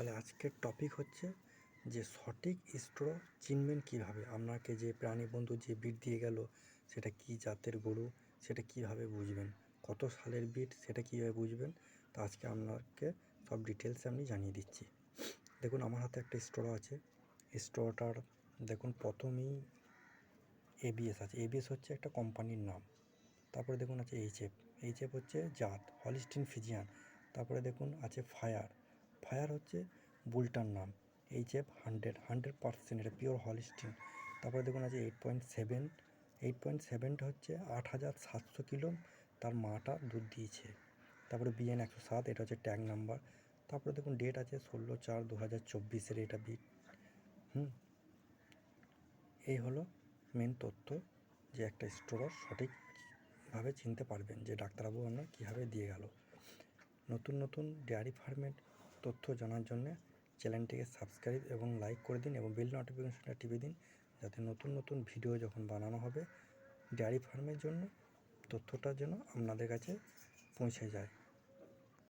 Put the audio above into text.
তাহলে আজকের টপিক হচ্ছে যে সঠিক স্ট্র চিনবেন কীভাবে। আপনাকে যে প্রাণী বন্ধু যে বিট দিয়ে গেল সেটা কী জাতের গরু, সেটা কীভাবে বুঝবেন, কত সালের বিট সেটা কীভাবে বুঝবেন। তো আজকে আপনাকে সব ডিটেলসে আমি জানিয়ে দিচ্ছি। দেখুন আমার হাতে একটা স্ট্র আছে। স্ট্রটার দেখুন প্রথমেই এবিএস আছে। এবিএস হচ্ছে একটা কোম্পানির নাম। তারপরে দেখুন আছে এইচএফ। এইচএফ হচ্ছে জাত হলিস্টিন ফ্রিজিয়ান। তারপরে দেখুন আছে ফায়ার। ফায়ার হচ্ছে বুলটার নাম। এইচএফ 100% এটা পিওর হলিস্টিন। তারপরে দেখুন আছে 8.7। 8.7টা হচ্ছে 8700 কিলো তার মাটা দুধ দিয়েছে। তারপরে বিএন 107, এটা হচ্ছে ট্যাগ নাম্বার। তারপরে দেখুন ডেট আছে 16/4/2024 এটা বিট। এই হলো মেন তথ্য যে একটা স্টোর সঠিকভাবে চিনতে পারবেন যে ডাক্তারবাবু আপনার কীভাবে দিয়ে গেল। নতুন নতুন ডেয়ারি ফার্মের তথ্য জানার জন্য চ্যানেলটিকে সাবস্ক্রাইব এবং লাইক করে দিন এবং বেল নোটিফিকেশনটা টিপে দিন, যাতে নতুন নতুন ভিডিও যখন বানানো হবে ডেয়ারি ফার্মের জন্য তথ্যটা যেন আপনাদের কাছে পৌঁছে যায়।